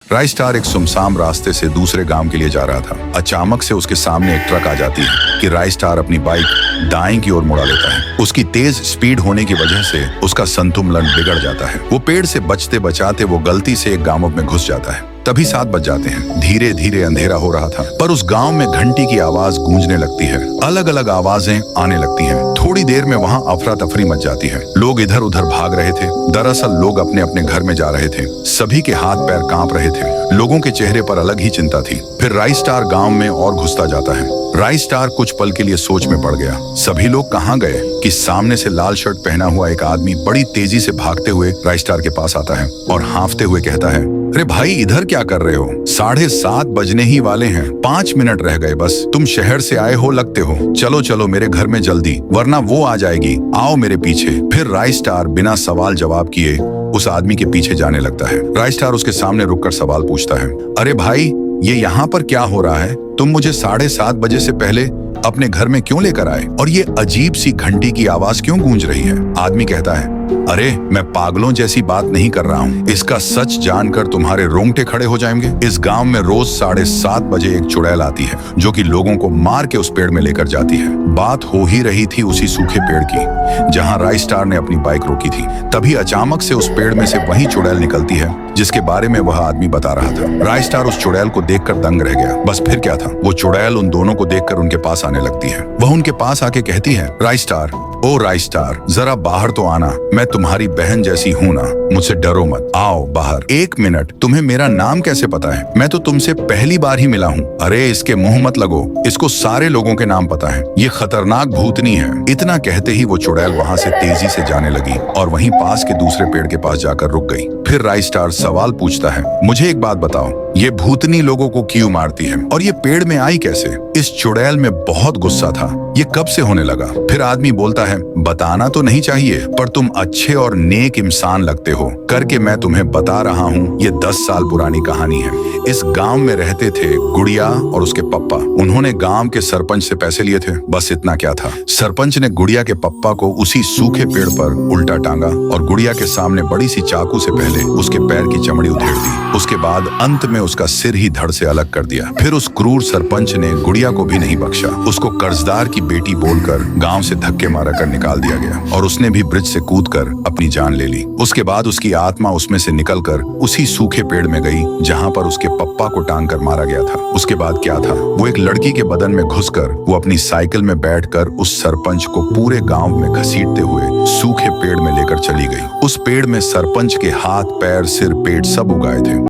Rice star एक सुनसान रास्ते से दूसरे गांव के लिए जा रहा था। अचानक से उसके सामने एक ट्रक आ जाती है कि राइस स्टार अपनी बाइक दाएं की ओर मुड़ा लेता है। उसकी तेज स्पीड होने की वजह से उसका संतुलन बिगड़ जाता है। वो पेड़ से बचते बचाते वो गलती से एक गांव में घुस जाता है। तभी 7 बज जाते हैं। धीरे धीरे अंधेरा हो रहा था, पर उस गांव में घंटी की आवाज गूंजने लगती है। अलग अलग आवाजें आने लगती हैं। थोड़ी देर में वहां अफरा तफरी मच जाती है। लोग इधर उधर भाग रहे थे। दरअसल लोग अपने अपने घर में जा रहे थे। सभी के हाथ पैर कांप रहे थे। लोगों के चेहरे पर अलग ही चिंता थी। फिर राइस स्टार गांव में और घुसता जाता है। राइस स्टार कुछ पल के लिए सोच में पड़ गया। सभी लोग कहाँ गए कि सामने से लाल शर्ट पहना हुआ एक आदमी बड़ी तेजी से भागते हुए राइस स्टार के पास आता है और हांफते हुए कहता है, अरे भाई, इधर क्या कर रहे हो? 7:30 बजने ही वाले हैं। 5 मिनट रह गए बस। तुम शहर से आए हो लगते हो। चलो चलो मेरे घर में जल्दी, वरना वो आ जाएगी। आओ मेरे पीछे। फिर राइस स्टार बिना सवाल जवाब किए उस आदमी के पीछे जाने लगता है। राइस स्टार उसके सामने रुककर सवाल पूछता है, अरे भाई, ये यहाँ पर क्या हो रहा है? तुम मुझे 7:30 बजे से पहले अपने घर में क्यों लेकर आए? और ये अजीब सी घंटी की आवाज क्यों गूंज रही है? आदमी कहता है, अरे मैं पागलों जैसी बात नहीं कर रहा हूँ। इसका सच जानकर तुम्हारे रोंगटे खड़े हो जाएंगे। इस गांव में रोज 7:30 बजे एक चुड़ैल आती है जो कि लोगों को मार के उस पेड़ में लेकर जाती है। बात हो ही रही थी उसी सूखे पेड़ की जहां राइस स्टार ने अपनी बाइक रोकी थी। तभी अचानक से उस पेड़ में से वही चुड़ैल निकलती है जिसके बारे में वह आदमी बता रहा था। राइस स्टार उस चुड़ैल को देखकर दंग रह गया। बस फिर क्या था, वो चुड़ैल उन दोनों को देखकर उनके पास आने लगती है। वह उनके पास आके कहती है, राइस स्टार, ओ राइस स्टार, जरा बाहर तो आना। मैं तुम्हारी बहन जैसी हूँ ना, मुझसे डरो मत। आओ बाहर। 1 मिनट, तुम्हें मेरा नाम कैसे पता है? मैं तो तुमसे पहली बार ही मिला हूँ। अरे इसके मुंह मत लगो, इसको सारे लोगों के नाम पता है। ये खतरनाक भूतनी है। इतना कहते ही वो चुड़ैल वहां से तेजी से जाने लगी और वहीं पास के दूसरे पेड़ के पास जाकर रुक गई। फिर राइस स्टार सवाल पूछता है, मुझे एक बात बताओ, ये भूतनी लोगों को क्यों मारती है और ये पेड़ में आई कैसे? इस चुड़ैल में बहुत गुस्सा था। ये कब से होने लगा? फिर आदमी बोलता है, बताना तो नहीं चाहिए, पर तुम अच्छे और नेक इंसान लगते हो करके मैं तुम्हें बता रहा हूँ। ये 10 साल पुरानी कहानी है। इस गांव में रहते थे गुड़िया और उसके पप्पा। उन्होंने गांव के सरपंच से पैसे लिए थे। बस इतना क्या था। सरपंच ने गुड़िया के पप्पा को उसी सूखे पेड़ पर उल्टा टांगा और गुड़िया के सामने बड़ी सी चाकू से पहले उसके पैर की चमड़ी उधेड़ दी। उसके बाद अंत में उसका सिर ही धड़ से अलग कर दिया। फिर उस क्रूर सरपंच ने गुड़िया को भी नहीं बख्शा। उसको कर्जदार की बेटी बोलकर गांव से धक्के मारा कर निकाल दिया गया और उसने भी ब्रिज से कूदकर अपनी जान ले ली। उसके बाद उसकी आत्मा उसमें से निकलकर उसी सूखे पेड़ में गई जहां पर उसके पप्पा को टांग कर मारा गया था। उसके बाद क्या था, वो एक लड़की के बदन में घुसकर वो अपनी साइकिल में बैठकर उस सरपंच को पूरे गांव में घसीटते हुए सूखे पेड़ में लेकर चली गई। उस पेड़ में सरपंच के हाथ, पैर, सिर, पेट सब उगाए थे।